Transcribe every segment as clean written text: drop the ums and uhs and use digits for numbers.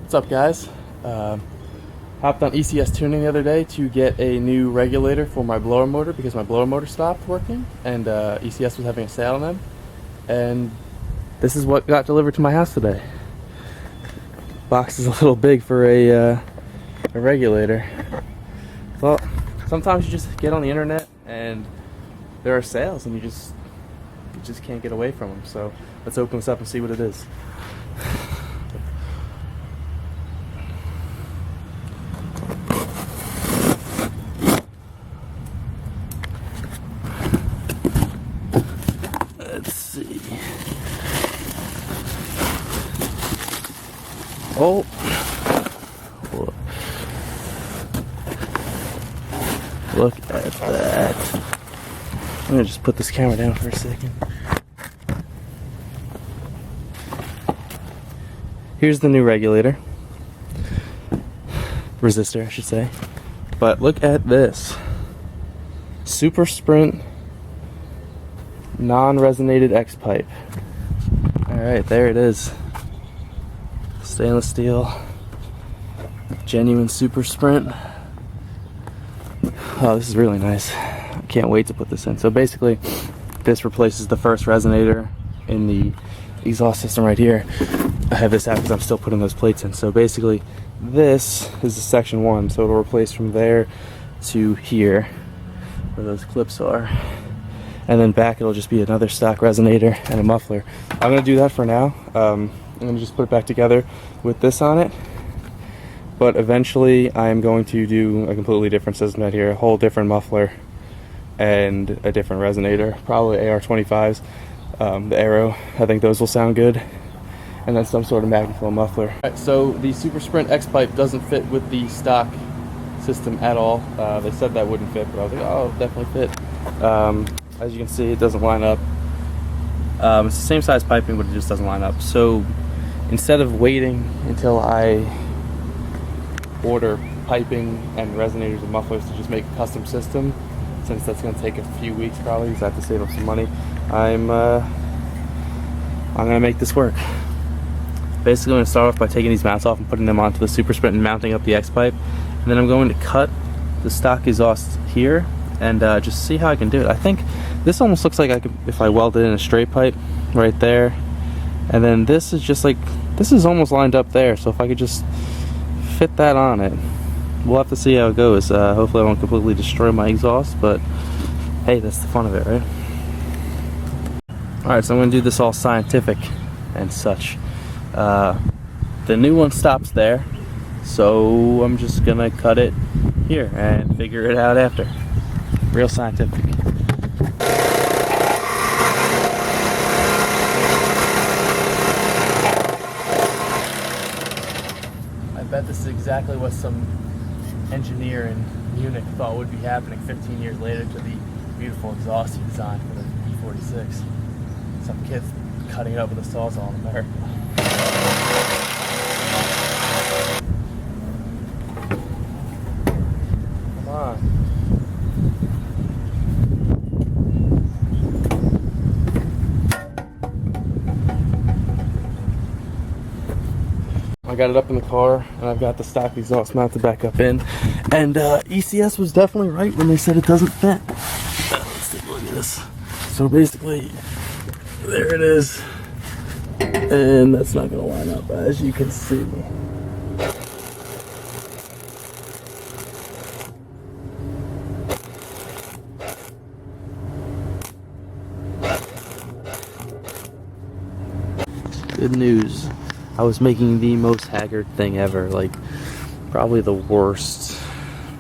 What's up, guys? Hopped on ECS Tuning the other day to get a new regulator for my blower motor because my blower motor stopped working, and ECS was having a sale on them. And this is what got delivered to my house today. Box is a little big for a regulator. Well, sometimes you just get on the internet and there are sales and you just can't get away from them. So let's open this up and see what it is. Let's see. Oh, look at that. I'm gonna just put this camera down for a second. Here's the new regulator. Resistor, I should say. But look at this. Super Sprint non-resonated X pipe. Alright, there it is. Stainless steel. Genuine Super Sprint. Oh, this is really nice. I can't wait to put this in. So basically, this replaces the first resonator in the exhaust system right here. I have this out because I'm still putting those plates in. So basically, this is the section 1. So it'll replace from there to here, where those clips are. And then back it'll just be another stock resonator and a muffler. I'm going to do that for now. I'm going to just put it back together with this on it. But eventually I'm going to do a completely different system out here. A whole different muffler and a different resonator. Probably AR25s. The Arrow. I think those will sound good. And then some sort of magnaflow muffler. Alright, so the Super Sprint X pipe doesn't fit with the stock system at all. They said that wouldn't fit, but I was like, oh, it'll definitely fit. As you can see, it doesn't line up. It's the same size piping, but it just doesn't line up. So instead of waiting until I order piping and resonators and mufflers to just make a custom system, since that's going to take a few weeks probably because I have to save up some money, I'm going to make this work. Basically, I'm going to start off by taking these mounts off and putting them onto the Super Sprint and mounting up the X pipe, and then I'm going to cut the stock exhaust here and just see how I can do it. I think this almost looks like I could, if I welded in a straight pipe right there, and then this is just like, this is almost lined up there, so if I could just fit that on it, we'll have to see how it goes. Hopefully I won't completely destroy my exhaust, but hey, that's the fun of it, right? Alright, so I'm going to do this all scientific and such. The new one stops there, so I'm just going to cut it here and figure it out after. Real scientific. I bet this is exactly what some engineer in Munich thought would be happening 15 years later to the beautiful exhaust he designed for the E46. Some kids cutting it up with a sawzall in America. Come on. I got it up in the car, and I've got the stock exhaust mounted back up in. And ECS was definitely right when they said it doesn't fit. Let's take a look at this. So basically, there it is. And that's not going to line up, as you can see. Good news. I was making the most haggard thing ever, like probably the worst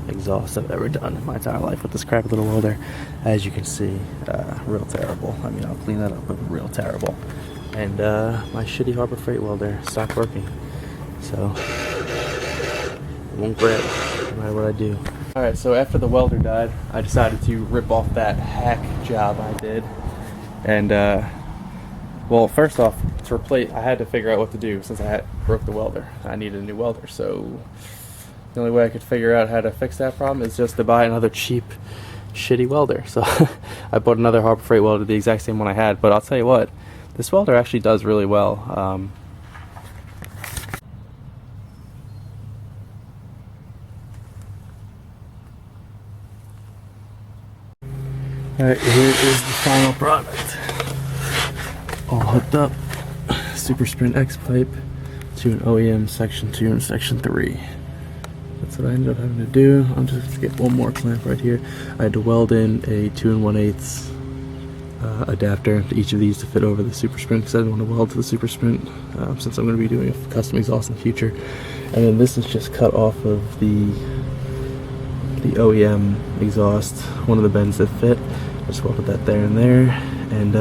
exhaust I've ever done in my entire life with this crappy little welder. As you can see, real terrible. I mean, I'll clean that up, but real terrible. And my shitty Harbor Freight welder stopped working, so it won't grab no matter what I do. Alright, so after the welder died, I decided to rip off that hack job I did. And well, first off, to replace, I had to figure out what to do since I broke the welder. I needed a new welder, so the only way I could figure out how to fix that problem is just to buy another cheap, shitty welder. So I bought another Harbor Freight welder, the exact same one I had. But I'll tell you what, this welder actually does really well. Alright, here is the final product. All hooked up. Super Sprint X pipe to an OEM section 2 and section 3. That's what I ended up having to do. I'm just going to get one more clamp right here. I had to weld in a 2 1/8 adapter to each of these to fit over the Super Sprint because I didn't want to weld to the Super Sprint since I'm going to be doing a custom exhaust in the future. And then this is just cut off of the OEM exhaust, one of the bends that fit. I just welded that there and there, and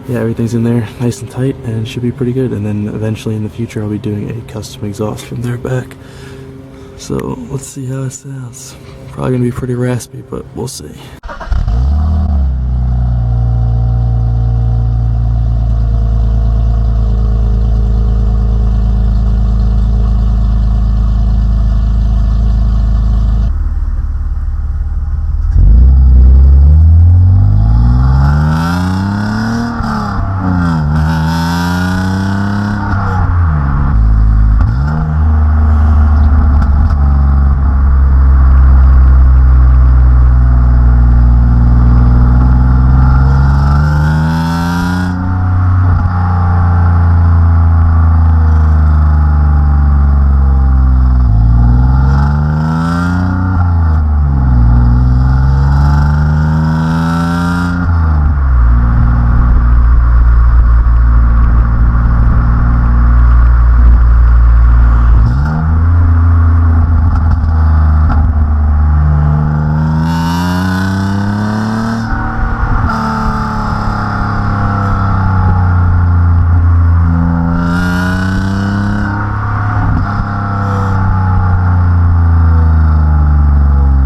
yeah, everything's in there nice and tight and should be pretty good. And then eventually in the future I'll be doing a custom exhaust from there back. So let's see how it sounds. Probably gonna be pretty raspy, but we'll see.